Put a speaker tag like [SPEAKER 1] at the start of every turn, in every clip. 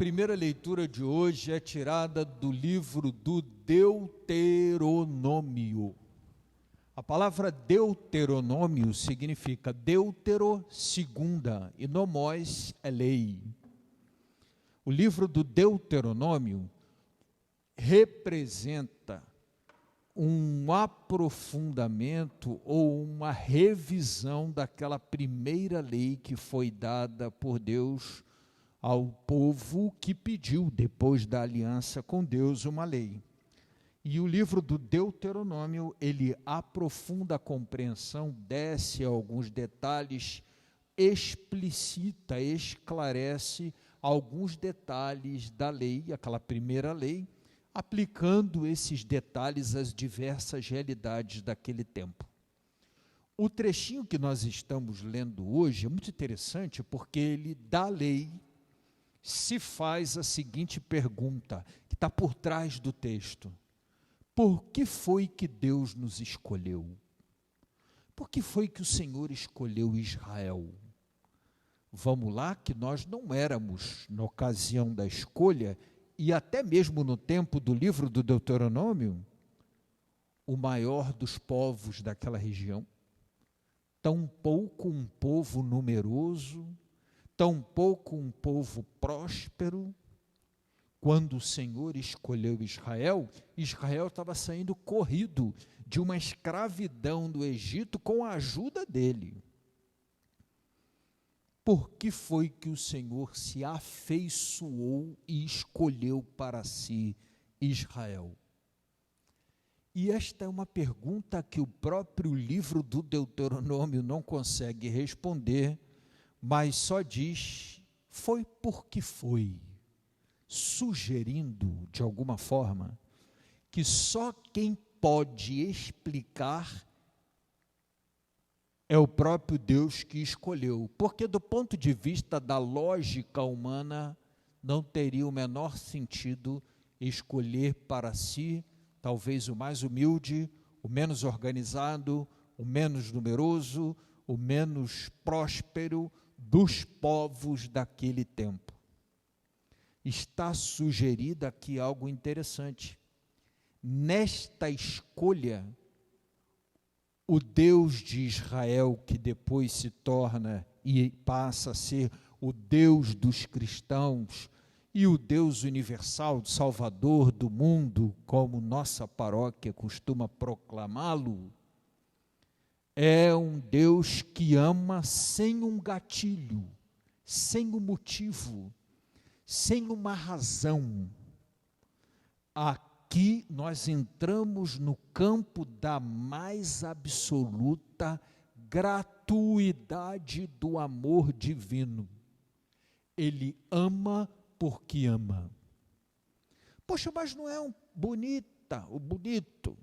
[SPEAKER 1] primeira leitura de hoje é tirada do livro do Deuteronômio. A palavra Deuteronômio significa Deutero, segunda, e nomós é lei. O livro do Deuteronômio representa um aprofundamento ou uma revisão daquela primeira lei que foi dada por Deus ao povo que pediu, depois da aliança com Deus, uma lei. E o livro do Deuteronômio, ele aprofunda a compreensão, desce a alguns detalhes, explicita, esclarece alguns detalhes da lei, aquela primeira lei, aplicando esses detalhes às diversas realidades daquele tempo. O trechinho que nós estamos lendo hoje é muito interessante porque ele, da lei, se faz a seguinte pergunta, que está por trás do texto: por que foi que Deus nos escolheu? Por que foi que o Senhor escolheu Israel? Vamos lá, que nós não éramos, na ocasião da escolha, e até mesmo no tempo do livro do Deuteronômio, o maior dos povos daquela região, tampouco um povo numeroso, tampouco um povo próspero. Quando o Senhor escolheu Israel, Israel estava saindo corrido de uma escravidão do Egito com a ajuda dele. Por que foi que o Senhor se afeiçoou e escolheu para si Israel? E esta é uma pergunta que o próprio livro do Deuteronômio não consegue responder, mas só diz, foi porque foi, sugerindo, de alguma forma, que só quem pode explicar é o próprio Deus que escolheu, porque do ponto de vista da lógica humana, não teria o menor sentido escolher para si, talvez o mais humilde, o menos organizado, o menos numeroso, o menos próspero dos povos daquele tempo. Está sugerido aqui algo interessante. Nesta escolha, o Deus de Israel, que depois se torna e passa a ser o Deus dos cristãos e o Deus universal, Salvador do mundo, como nossa paróquia costuma proclamá-lo, é um Deus que ama sem um gatilho, sem um motivo, sem uma razão. Aqui nós entramos no campo da mais absoluta gratuidade do amor divino. Ele ama porque ama. Poxa, mas não é o bonito.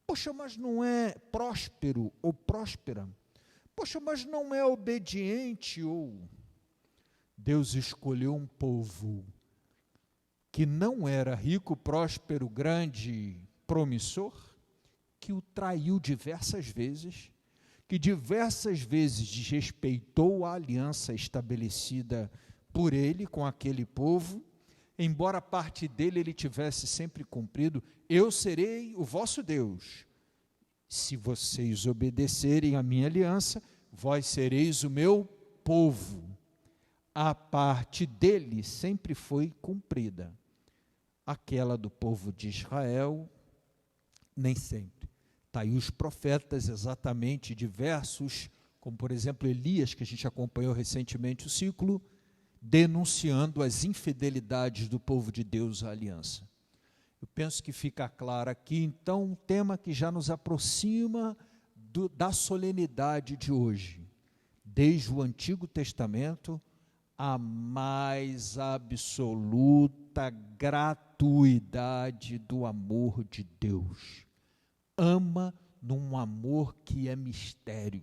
[SPEAKER 1] Poxa, mas não é próspero ou próspera. Poxa, mas não é obediente ou... Deus escolheu um povo que não era rico, próspero, grande, promissor, que o traiu diversas vezes, que diversas vezes desrespeitou a aliança estabelecida por ele com aquele povo, embora parte dele ele tivesse sempre cumprido: eu serei o vosso Deus, se vocês obedecerem à minha aliança, vós sereis o meu povo. A parte dele sempre foi cumprida. Aquela do povo de Israel, nem sempre. Está aí os profetas, exatamente diversos, como por exemplo Elias, que a gente acompanhou recentemente o ciclo, denunciando as infidelidades do povo de Deus à aliança. Eu penso que fica claro aqui, então, um tema que já nos aproxima da solenidade de hoje. Desde o Antigo Testamento, a mais absoluta gratuidade do amor de Deus. Ama num amor que é mistério.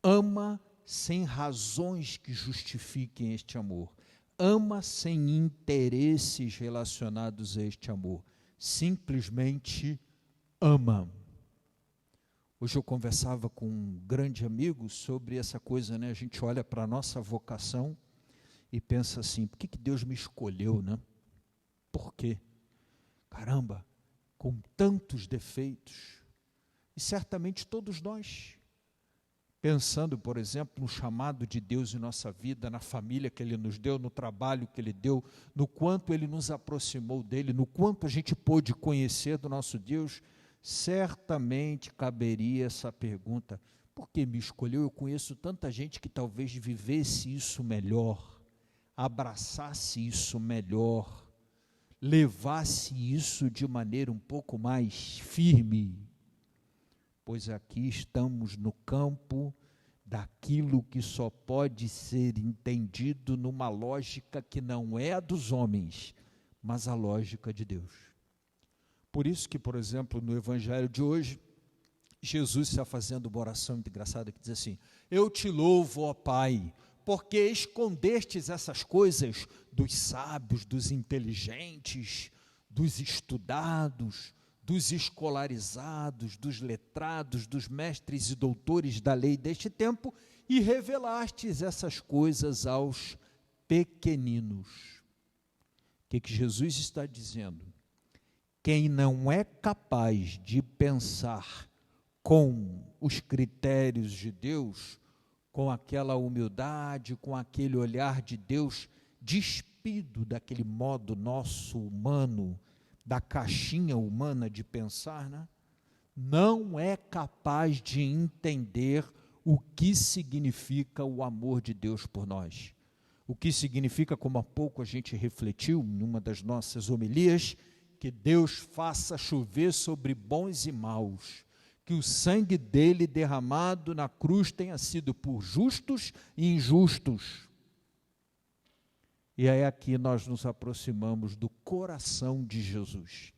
[SPEAKER 1] Ama sem razões que justifiquem este amor. Ama sem interesses relacionados a este amor. Simplesmente ama. Hoje eu conversava com um grande amigo sobre essa coisa, né? A gente olha para a nossa vocação e pensa assim, por que Deus me escolheu, né? Por quê? Caramba, com tantos defeitos, e certamente todos nós, pensando, por exemplo, no chamado de Deus em nossa vida, na família que Ele nos deu, no trabalho que Ele deu, no quanto Ele nos aproximou dEle, no quanto a gente pôde conhecer do nosso Deus, certamente caberia essa pergunta, por que me escolheu? Eu conheço tanta gente que talvez vivesse isso melhor, abraçasse isso melhor, levasse isso de maneira um pouco mais firme, pois aqui estamos no campo daquilo que só pode ser entendido numa lógica que não é a dos homens, mas a lógica de Deus. Por isso que, por exemplo, no Evangelho de hoje, Jesus está fazendo uma oração muito engraçada que diz assim, eu te louvo, ó Pai, porque escondestes essas coisas dos sábios, dos inteligentes, dos estudados, dos escolarizados, dos letrados, dos mestres e doutores da lei deste tempo, e revelastes essas coisas aos pequeninos. O que Jesus está dizendo? Quem não é capaz de pensar com os critérios de Deus, com aquela humildade, com aquele olhar de Deus, despido daquele modo nosso humano, da caixinha humana de pensar, né? Não é capaz de entender o que significa o amor de Deus por nós. O que significa, como há pouco a gente refletiu em uma das nossas homilias, que Deus faça chover sobre bons e maus, que o sangue dele derramado na cruz tenha sido por justos e injustos. E aí aqui nós nos aproximamos do coração de Jesus.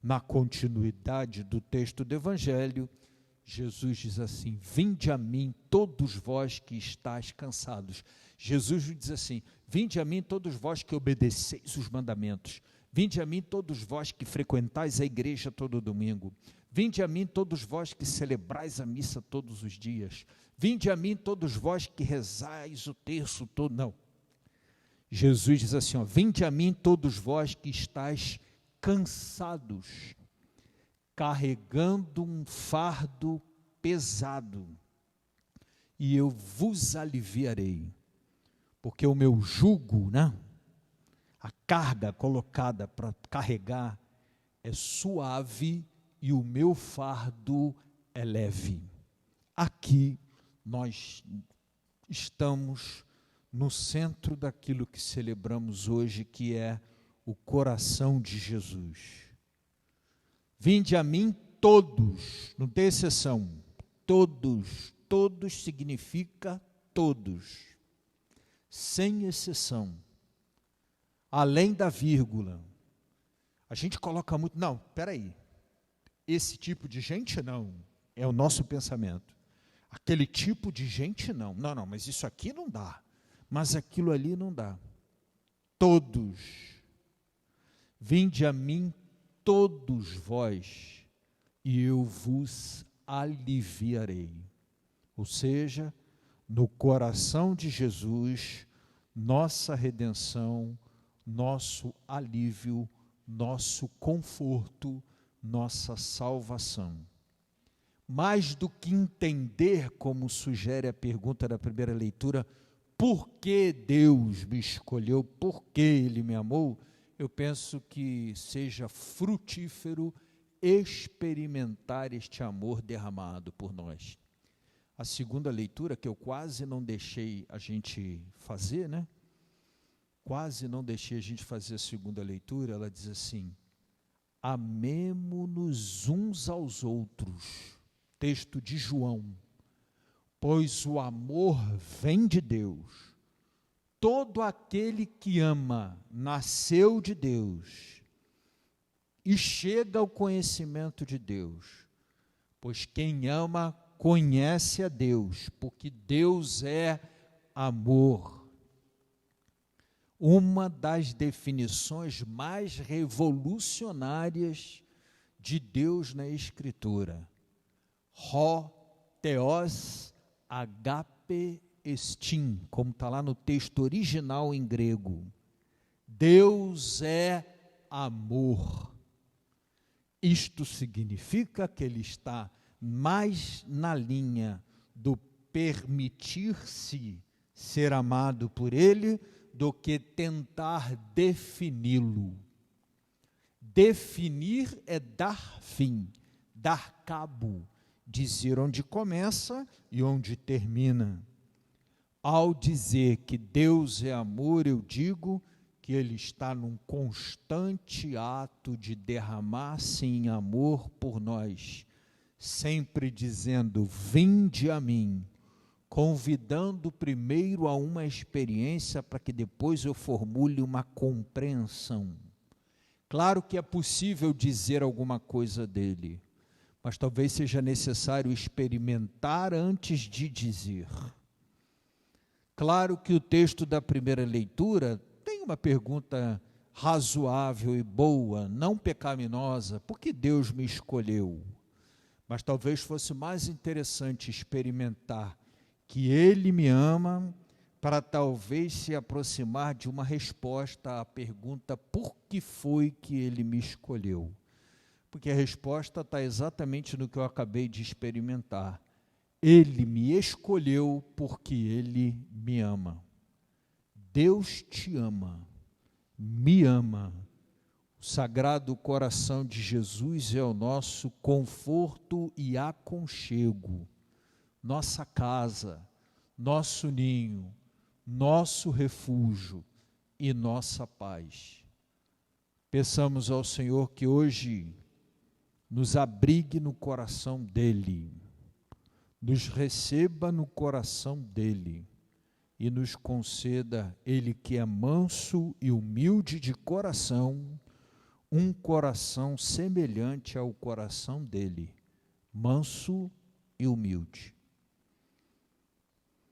[SPEAKER 1] Na continuidade do texto do Evangelho, Jesus diz assim, vinde a mim todos vós que estáis cansados. Jesus diz assim, vinde a mim todos vós que obedeceis os mandamentos. Vinde a mim todos vós que frequentais a igreja todo domingo. Vinde a mim todos vós que celebrais a missa todos os dias. Vinde a mim todos vós que rezais o terço todo. Não. Jesus diz assim, ó, vinde a mim todos vós que estáis cansados, carregando um fardo pesado, e eu vos aliviarei, porque o meu jugo, né, a carga colocada para carregar é suave e o meu fardo é leve. Aqui nós estamos no centro daquilo que celebramos hoje, que é o coração de Jesus. Vinde a mim todos, não tem exceção, todos, todos significa todos, sem exceção, além da vírgula. A gente coloca muito, não, peraí, esse tipo de gente não, é o nosso pensamento. Aquele tipo de gente não, mas isso aqui não dá. Mas aquilo ali não dá. Todos, vinde a mim todos vós, e eu vos aliviarei. Ou seja, no coração de Jesus, nossa redenção, nosso alívio, nosso conforto, nossa salvação. Mais do que entender, como sugere a pergunta da primeira leitura, por que Deus me escolheu, por que Ele me amou, eu penso que seja frutífero experimentar este amor derramado por nós. A segunda leitura, que eu quase não deixei a gente fazer, né? Quase não deixei a gente fazer a segunda leitura, ela diz assim, amemo-nos uns aos outros, texto de João, pois o amor vem de Deus. Todo aquele que ama nasceu de Deus e chega ao conhecimento de Deus, pois quem ama conhece a Deus, porque Deus é amor. Uma das definições mais revolucionárias de Deus na Escritura. Ho, theos, agape, estin, como está lá no texto original em grego. Deus é amor. Isto significa que ele está mais na linha do permitir-se ser amado por ele do que tentar defini-lo. Definir é dar fim, dar cabo, dizer onde começa e onde termina. Ao dizer que Deus é amor, eu digo que ele está num constante ato de derramar-se em amor por nós, sempre dizendo: vinde a mim, convidando primeiro a uma experiência para que depois eu formule uma compreensão. Claro que é possível dizer alguma coisa dele, mas talvez seja necessário experimentar antes de dizer. Claro que o texto da primeira leitura tem uma pergunta razoável e boa, não pecaminosa: por que Deus me escolheu? Mas talvez fosse mais interessante experimentar que Ele me ama, para talvez se aproximar de uma resposta à pergunta: por que foi que Ele me escolheu? Porque a resposta está exatamente no que eu acabei de experimentar. Ele me escolheu porque Ele me ama. Deus te ama, me ama. O Sagrado Coração de Jesus é o nosso conforto e aconchego, nossa casa, nosso ninho, nosso refúgio e nossa paz. Peçamos ao Senhor que hoje nos abrigue no coração dEle, nos receba no coração dEle e nos conceda, Ele que é manso e humilde de coração, um coração semelhante ao coração dEle, manso e humilde.